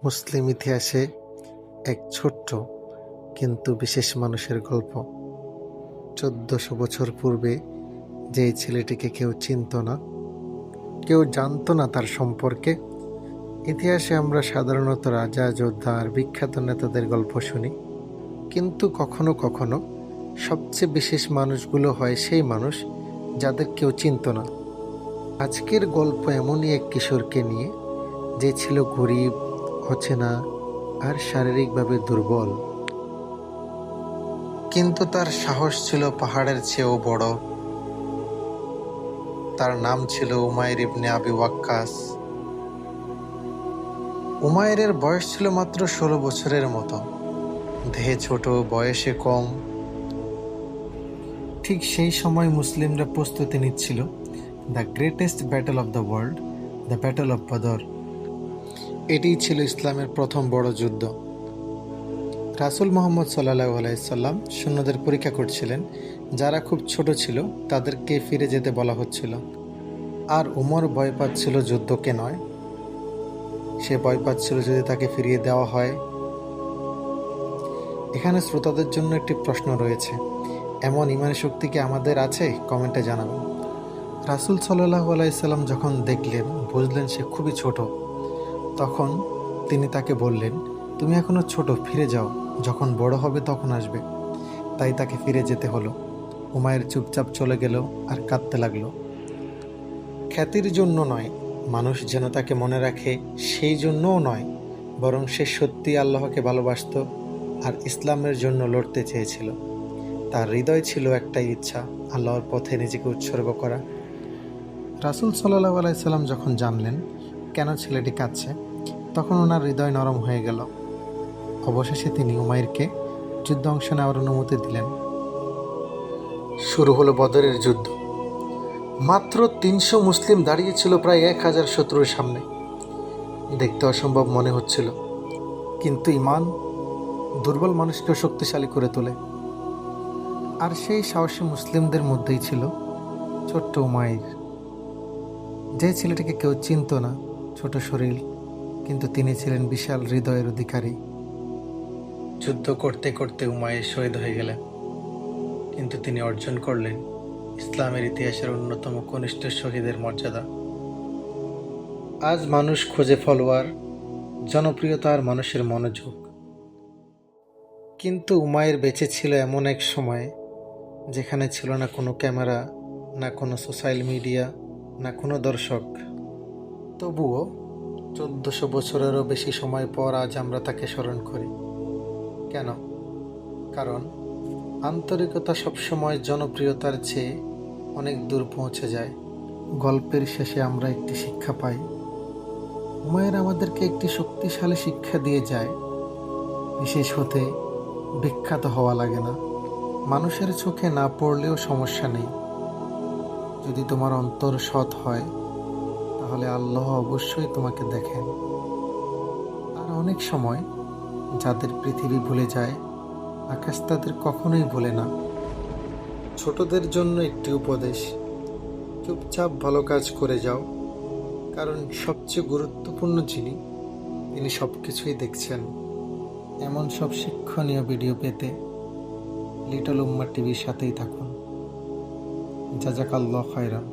মুসলিম ইতিহাসে এক ছোট্ট কিন্তু বিশেষ মানুষের গল্প। 1400 বছর পূর্বে যেই ছেলেটিকে কেউ চিনত না, কেউ জানতো না তার সম্পর্কে। ইতিহাসে আমরা সাধারণত রাজা, যোদ্ধা আর বিখ্যাত নেতাদের গল্প শুনি, কিন্তু কখনো কখনো সবচেয়ে বিশেষ মানুষগুলো হয় সেই মানুষ যাদের কেউ চিনত না। আজকের গল্প এমনই এক কিশোরকে নিয়ে, যে ছিল গরিব, অচেনা আর শারীরিকভাবে দুর্বল, কিন্তু তার সাহস ছিল পাহাড়ের চেয়েও বড়। তার নাম ছিল উমাইর ইবনে আবি ওয়াক্কাস। উমাইরের বয়স ছিল মাত্র 16 বছরের মতো, দেহে ছোট, বয়সে কম। ঠিক সেই সময় মুসলিমরা প্রস্তুতি নিচ্ছিল the greatest battle of the world, the battle of Badr. এটিই ছিল ইসলামের প্রথম বড় যুদ্ধ। রাসূল মুহাম্মদ সাল্লাল্লাহু আলাইহি সাল্লাম সৈন্যদের পরীক্ষা করছিলেন। যারা খুব ছোট ছিল তাদেরকে ফিরে যেতে বলা হচ্ছিল, আর উমর ভয় পাচ্ছিল যুদ্ধকে নয়, সে ভয় পাচ্ছিল যদি তাকে ফিরিয়ে দেওয়া হয়। এখানে শ্রোতাদের জন্য একটি প্রশ্ন রয়েছে, এমন ইমানি শক্তি কি আমাদের আছে? কমেন্টে জানাবেন। রাসূল সাল্লাল্লাহু আলাইহি সাল্লাম যখন দেখলেন, বুঝলেন সে খুবই ছোট, তখন তিনি তাকে বললেন, তুমি এখনো ছোট, ফিরে যাও, যখন বড় হবে তখন আসবে। তাই তাকে ফিরে যেতে হলো। উমাইর চুপচাপ চলে গেল আর কাঁদতে লাগলো। খ্যাতির জন্য নয়, মানুষ যেন তাকে মনে রাখে সেই জন্যও নয়, বরং সে সত্যি আল্লাহকে ভালোবাসত আর ইসলামের জন্য লড়তে চেয়েছিল। তার হৃদয় ছিল একটাই ইচ্ছা, আল্লাহর পথে নিজেকে উৎসর্গ করা। রাসূল সাল্লাল্লাহু আলাইহি সাল্লাম যখন জানলেন কেন ছেলেটি কাঁদছে, তখন ওনার হৃদয় নরম হয়ে গেল। অবশেষে তিনি উমাইরকে যুদ্ধে অংশ নেওয়ার অনুমতি দিলেন। শুরু হলো বদরের যুদ্ধ। মাত্র 300 মুসলিম দাঁড়িয়েছিল প্রায় 1000 শত্রুর সামনে। দেখতে অসম্ভব মনে হচ্ছিল, কিন্তু ঈমান দুর্বল মানুষকে শক্তিশালী করে তোলে। আর সেই সাহসী মুসলিমদের মধ্যেই ছিল ছোট্ট উমাইর, যে ছেলেটিকে কেউ চিনত না, ছোট শরীর, কিন্তু তিনি ছিলেন বিশাল হৃদয়ের অধিকারী। যুদ্ধ করতে করতে উমাইর শহীদ হয়ে গেলেন, কিন্তু তিনি অর্জন করলেন ইসলামের ইতিহাসের অন্যতম কনিষ্ঠ শহীদের মর্যাদা। আজ মানুষ খোঁজে ফলোয়ার, জনপ্রিয়তা আর মানুষের মনোযোগ, কিন্তু উমাইর বেঁচে ছিল এমন এক সময়ে যেখানে ছিল না কোনো ক্যামেরা, না কোনো সোশ্যাল মিডিয়া, না কোনো দর্শক। তবুও 1400 বছরেরও বেশি সময় পর আজ আমরা তাকে স্মরণ করি। কেন? কারণ আন্তরিকতা সবসময় জনপ্রিয়তার চেয়ে অনেক দূর পৌঁছে যায়। গল্পের শেষে আমরা একটি শিক্ষা পাই। উমাইর আমাদেরকে একটি শক্তিশালী শিক্ষা দিয়ে যায়, বিশেষ হতে বিখ্যাত হওয়া লাগে না। মানুষের চোখে না পড়লেও সমস্যা নেই, যদি তোমার অন্তর সৎ হয় তাহলে আল্লাহ অবশ্যই তোমাকে দেখেন। আর অনেক সময় যাদের পৃথিবী ভুলে যায়, আকাশ তাদের কখনোই ভুলে না। ছোটদের জন্য একটি উপদেশ, চুপচাপ ভালো কাজ করে যাও, কারণ সবচেয়ে গুরুত্বপূর্ণ যিনি, তিনি সব কিছুই দেখছেন। এমন সব শিক্ষণীয় ভিডিও পেতে লিটল উম্মাহ টিভির সাথেই থাকুন। জাযাকাল্লাহু খায়রান।